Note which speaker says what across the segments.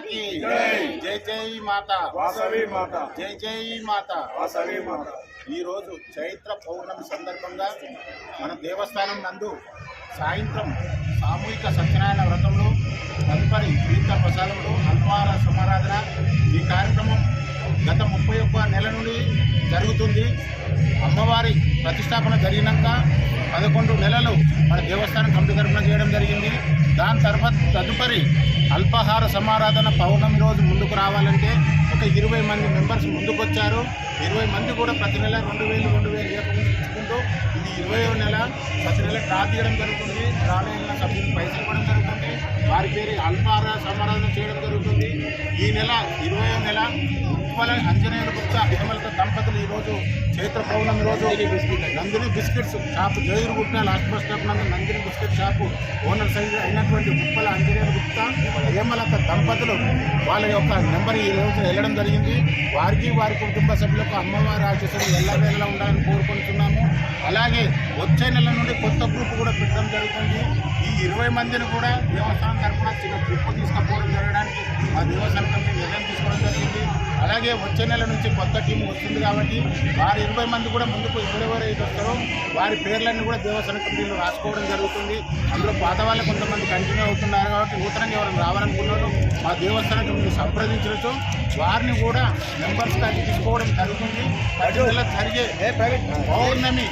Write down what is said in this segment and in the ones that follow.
Speaker 1: की జై జై మాత
Speaker 2: వాసవి మాత
Speaker 1: జై జై మాత
Speaker 2: వాసవి మాత.
Speaker 1: ఈరోజు చైత్ర పౌర్ణమి సందర్భంగా మన దేవస్థానం నందు సాయంత్రం సామూహిక సత్యనారాయణ వ్రతంలో తదుపరి తీర్థ ప్రసాదంలో అల్పాహార సమారాధన ఈ కార్యక్రమం గత 31 నెల నుండి జరుగుతుంది. అమ్మవారి ప్రతిష్టాపన జరిగినాక 11 నెలలు మన దేవస్థానం కమిటీ తరఫున చేయడం జరిగింది. దాని తర్వాత తదుపరి అల్పాహార సమారాధన పౌర్ణమి రోజు ముందుకు రావాలంటే ఒక 20 మంది మెంబర్స్ ముందుకు వచ్చారు. 20 మంది కూడా ప్రతి నెల 2000 ఇచ్చుకుంటూ ఇది 20వ నెల. ప్రతి నెల డ్రా తీయడం జరుగుతుంది. డ్రాలో వెళ్ళిన సభ్యులు పైసలు ఇవ్వడం జరుగుతుంది. వారి పేరు అల్పాహార సమారాధన చేయడం జరుగుతుంది. ఈ నెల 20వ నెల ఉప్పల అంజనేయుల గుప్తా హేమలత దంపతులు ఈరోజు చైత్ర పౌర్ణమి రోజు Nandini biscuits shop Jairugutta last bus stop నందు నందిని బిస్కెట్ షాపు ఓనర్ సైజ్ అయినటువంటి ఉప్పల అంజనేయుల గుప్తా హేమలత దంపతులు వాళ్ళ యొక్క నెంబర్ ఈ రోజు వెళ్ళడం జరిగింది. వారికి వారి కుటుంబ సభ్యులకు అమ్మవారి ఆశీస్సులు ఎల్లవేళలా ఉండాలని కోరుకుంటున్నాము. అలాగే వచ్చే నెల నుండి కొత్త గ్రూప్ కూడా పెట్టడం జరుగుతుంది. ఈ 20 మందిని కూడా దేవస్థానం తరఫున చిన్న గ్రూప్ తీసుకుపోవడం జరగడానికి మా దేవస్థానం కమిటీ నిర్ణయం తీసుకోవడం జరిగింది. అలాగే వచ్చే నెల నుంచి కొత్త టీం వస్తుంది కాబట్టి వారి 20 మంది కూడా ముందుకు ఎవరెవరైతే వస్తారో వారి పేర్లన్నీ కూడా దేవస్థానం కమిటీలో రాసుకోవడం జరుగుతుంది. అందులో పాత వాళ్ళు కొంతమంది కంటిన్యూ అవుతున్నారు కాబట్టి నూతనంగా ఎవరైనా రావాలనుకున్నారో మా దేవస్థానం కమిటీ సంప్రదించడంతో వారిని కూడా మెంబర్స్గా తీసుకోవడం జరుగుతుంది. ప్రతి నెల జరిగే పౌర్ణమి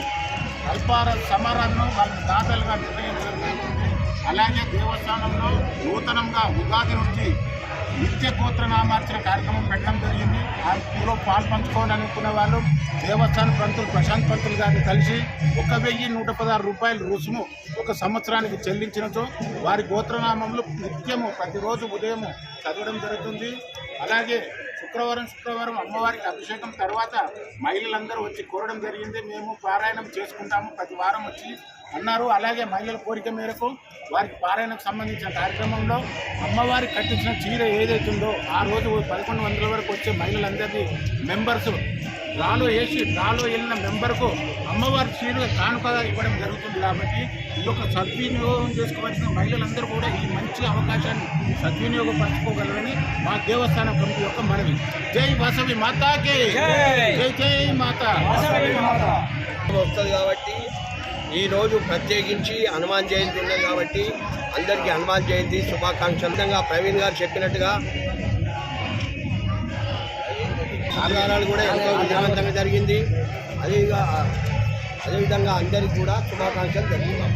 Speaker 1: అల్పాహార సమారాధన వాళ్ళని దాతలుగా నిర్ణయించడం జరుగుతుంది. అలాగే దేవస్థానంలో నూతనంగా ఉగాది నుంచి నిత్య గోత్రనామార్చన కార్యక్రమం పెట్టడం జరిగింది. అందులో పాలు పంచుకోవాలనుకున్న వాళ్ళు దేవస్థానం పంతులు ప్రశాంత్ పంతులు గారిని కలిసి 1116 రూపాయలు రుసుము ఒక సంవత్సరానికి చెల్లించినతో వారి గోత్రనామంలో నిత్యము ప్రతిరోజు ఉదయం చదవడం జరుగుతుంది. అలాగే శుక్రవారం అమ్మవారికి అభిషేకం తర్వాత మహిళలందరూ వచ్చి కోరడం జరిగింది. మేము పారాయణం చేసుకుంటాము ప్రతి వారం వచ్చి అన్నారు. అలాగే మహిళల కోరిక మేరకు వారికి పారాయణకు సంబంధించిన కార్యక్రమంలో అమ్మవారికి కట్టించిన చీర ఏదైతుందో ఆ రోజు 1100 వరకు వచ్చే మహిళలందరినీ మెంబర్స్ డ్రాలో వెళ్ళిన మెంబర్కు అమ్మవారి చీర కానుకగా ఇవ్వడం జరుగుతుంది. కాబట్టి ఈ యొక్క సద్వినియోగం చేసుకోవాల్సిన మహిళలందరూ కూడా ఈ మంచి అవకాశాన్ని సద్వినియోగపరచుకోగలరని మా దేవస్థానం కమిటీ యొక్క మనవి. జై వాసవి మాతాకి జై జై మాత
Speaker 3: వస్తుంది కాబట్టి ఈరోజు ప్రత్యేకించి హనుమాన్ జయంతి ఉన్నది కాబట్టి అందరికీ హనుమాన్ జయంతి శుభాకాంక్షలు. ప్రవీణ్ గారు చెప్పినట్టుగా ఆధారాలు కూడా ఎంతో విజయవంతంగా జరిగింది. అదేవిధంగా అందరికీ కూడా శుభాకాంక్షలు తెలుపుతాం.